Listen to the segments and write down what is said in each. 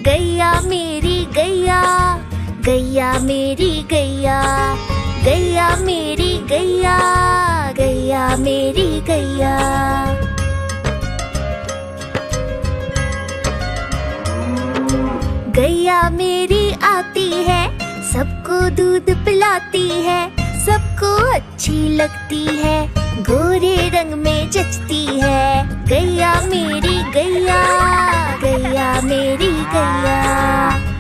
गैया मेरी गैया, गैया मेरी गैया, गैया मेरी गैया, गैया मेरी गैया। गैया मेरी आती है, सबको दूध पिलाती है, सबको अच्छी लगती है, गोरे रंग में जचती है। गैया मेरी गैया, गैया मेरी गैया,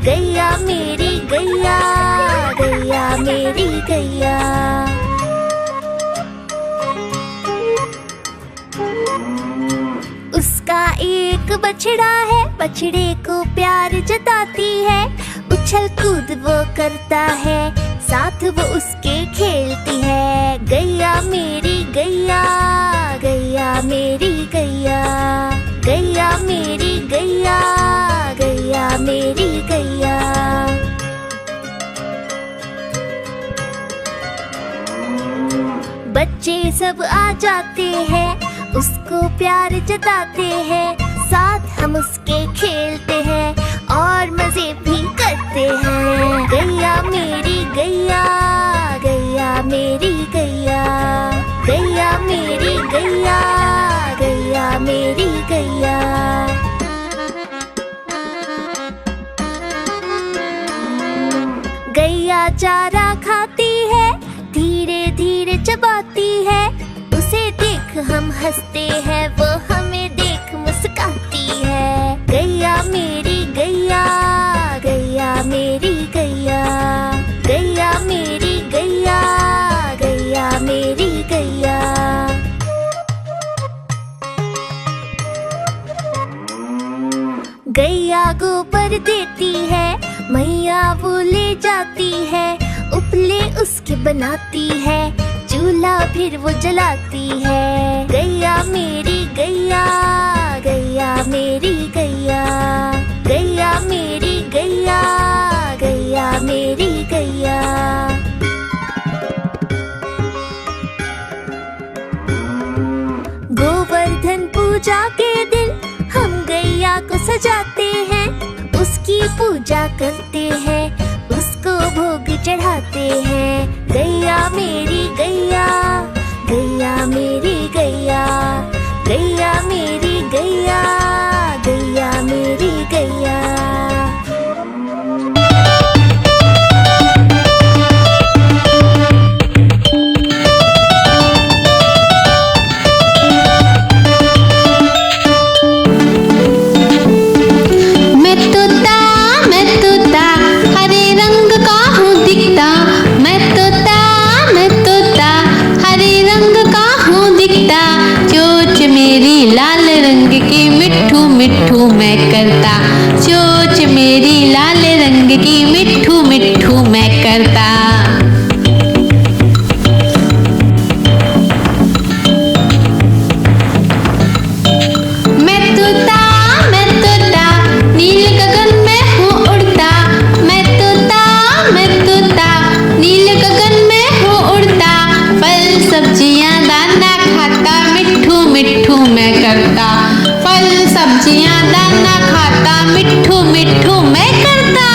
गैया मेरी गैया, गैया मेरी गैया। उसका एक बछड़ा है, बछड़े को प्यार जताती है, उछल कूद वो करता है, साथ वो उसके खेलती है। गैया मेरी गैया, गैया मेरी गैया, गैया मेरी गैया, गैया मेरी गैया। बच्चे सब आ जाते हैं, उसको प्यार जताते हैं, साथ हम उसके खेलते हैं और मजे भी करते हैं। गैया मेरी गैया, गैया मेरी गैया, गैया मेरी गैया, गैया मेरी गैया। गैया चारा खाती है, धीरे धीरे चबाती है, उसे देख हम हंसते हैं, वो हमें देख मुस्काती है। गैया मेरी गैया, गैया मेरी गैया, गैया मेरी गैया, गैया मेरी गैया। गैया गोबर देती है, मैया वो ले जाती है, उपले उसके बनाती है, चूल्हा फिर वो जलाती है। गैया मेरी गैया, गैया मेरी गैया, गैया मेरी गैया, गैया मेरी गैया। गोवर्धन पूजा के दिन हम गैया को सजाते हैं, उसकी पूजा करते हैं, उसको भोग चढ़ाते हैं। गैया मेरी गैया, गैया मेरी गैया, गैया मेरी गैया, गैया मेरी गैया। मिट्ठू मैं करता, चोंच मेरी लाल रंग की मिट्ठू मिट्ठू मैं करता। मैं तोता नील गगन में हूँ उड़ता, मैं तोता नील गगन में हूँ उड़ता, फल सब्जियाँ दाना खाता, मिट्ठू मिट्ठू मैं करता, फल सब्जियाँ दाना खाता, मिट्ठू मिट्ठू मैं करता।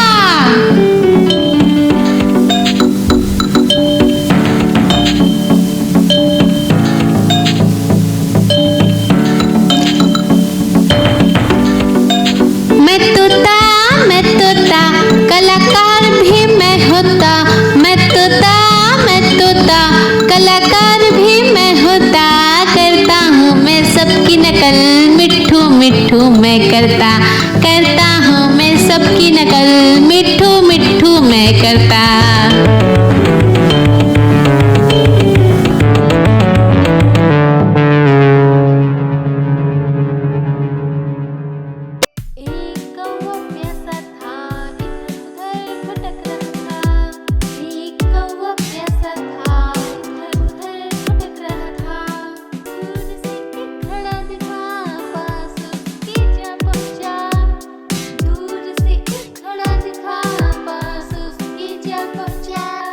मैं तोता कलाकार भी मैं होता, मैं तोता कलाकार भी मैं होता, करता हूँ मैं सबकी नकल, मिट्ठू मिट्ठू मैं करता हूँ मैं सबकी नकल, मिट्ठू मिट्ठू मैं करता। जा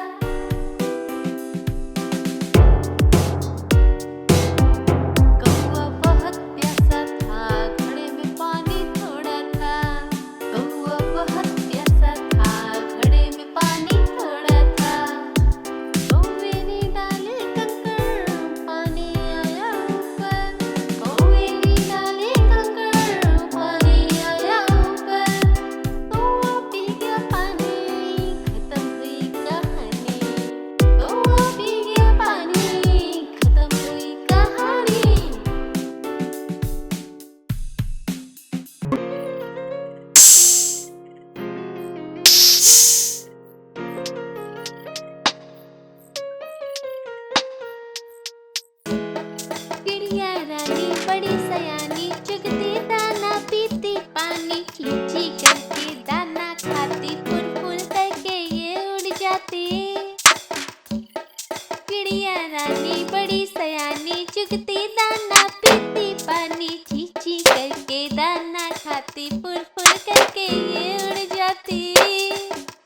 खाती फुर फुर करके ये उड़ जाती।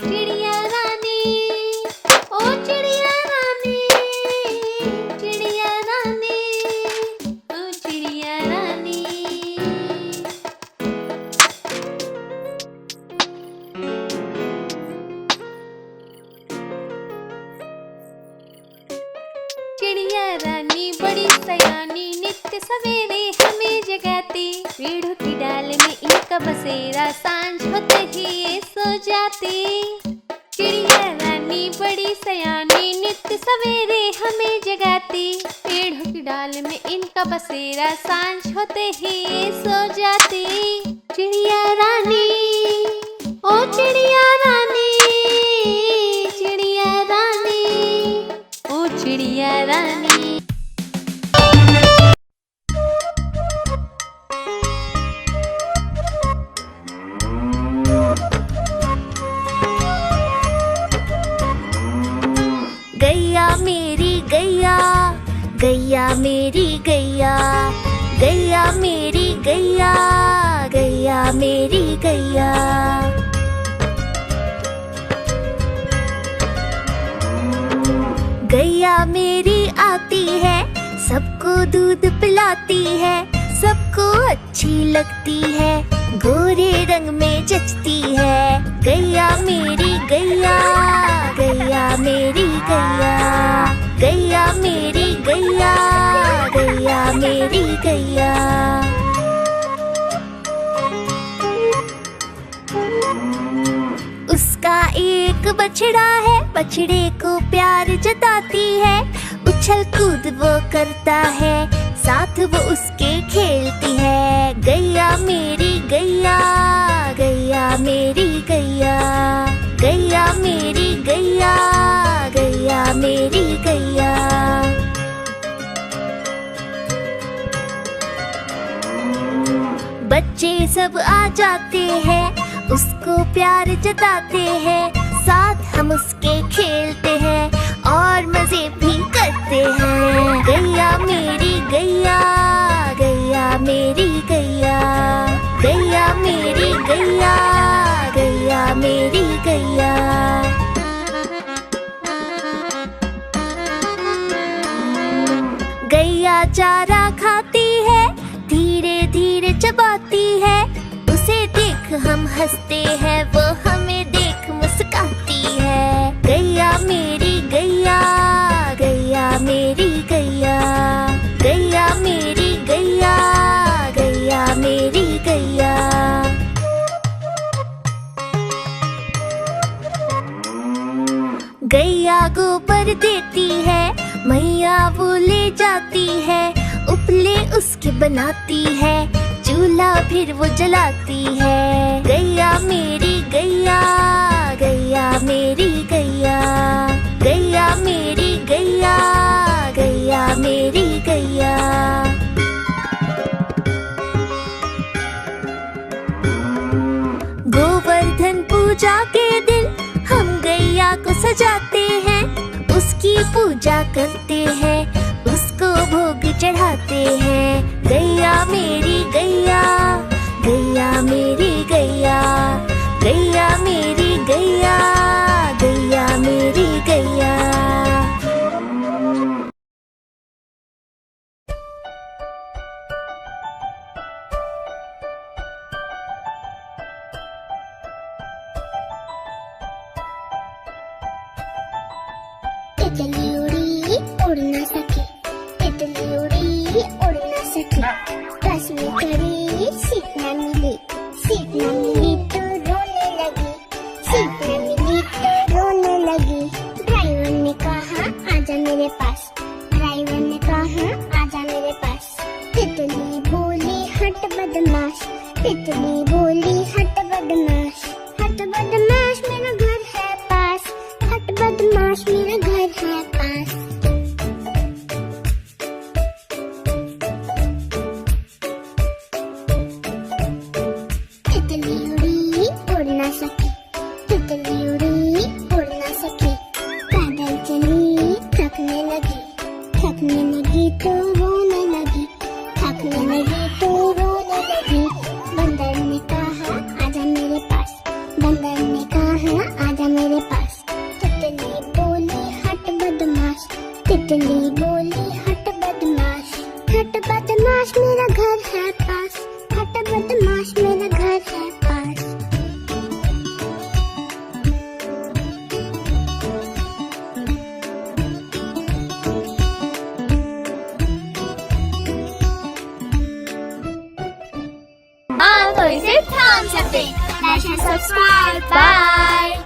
चिड़िया रानी, ओ चिड़िया रानी, चिड़िया रानी, ओ चिड़िया रानी। चिड़िया रानी बड़ी सयानी, नित्य सवेरे हमें जगाती। पेड़ों की डाल में इनका बसेरा, सांझ होते ही ये सो जाती। चिड़िया रानी बड़ी सयानी, नित्य सवेरे हमें जगाती। पेड़ों की डाल में इनका बसेरा, सांझ होते ही ये सो जाती। चिड़िया रानी, ओ चिड़िया रानी, चिड़िया रानी, ओ चिड़िया रानी। गैया मेरी गैया, गैया मेरी गैया, गैया मेरी गैया, गैया मेरी गैया। गैया मेरी आती है, सबको दूध पिलाती है, सबको अच्छी लगती है, गोरे रंग में जचती है। गैया मेरी गैया, गैया मेरी गैया, गैया मेरी गैया, गैया मेरी गैया। उसका एक बछड़ा है, बछड़े को प्यार जताती है, उछल कूद वो करता है, साथ वो उसके खेलती है। गैया मेरी गैया, गैया मेरी गैया, गैया मेरी गैया, गैया मेरी गैया। बच्चे सब आ जाते हैं, उसको प्यार जताते हैं, साथ हम उसके खेलते हैं और मजे भी करते हैं। गैया मेरी गैया, गैया मेरी गैया, गैया मेरी गैया, गैया मेरी गैया। गैया चारा खाती है, धीरे धीरे चबाती है, उसे देख हम हंसते हैं, वो हमें देख मुस्काती है। गैया मेरी गैया, गैया मेरी गैया, गैया मेरी गैया, गैया मेरी गैया। गैया गोबर देती है, मैया वो ले जाती है, उपले उसके बनाती है, चूल्हा फिर वो जलाती है। गैया मेरी गैया, गैया मेरी गैया, गैया मेरी गैया, गैया मेरी गैया। गोवर्धन पूजा के दिन हम गैया को सजाते हैं, उसकी पूजा करते हैं, उसको भोग चढ़ाते हैं। गैया मेरी गैया, गैया मेरी गैया, गैया मेरी गैया, गैया मेरी गैया। तितली उड़ी उड़ ना सकी, तितली उड़ी उड़ ना सकी, बस में खड़ी सीट न मिली, सीट न मिली तो रोने लगी, सीट न मिली तो रोने लगी। ड्राइवर ने कहा आजा मेरे पास, ड्राइवर ने कहा आजा मेरे पास। तितली बोली हट बदमाश, तितली बोली हट बदमाश, हट बदमाश मेरा घर है पास, हट बदमाश मेरा घर है पास। तितली उड़ी उड़ ना सकी, तितली उड़ी उड़ ना सकी, पैदल चली थकने लगी, थकने लगी तो रोने लगी, थकने लगी तो रोने लगी। बंदर ने बदमाश मेरा घर है पास। तो इसे ध्यान से देख, लाइक एंड सब्सक्राइब। बाय।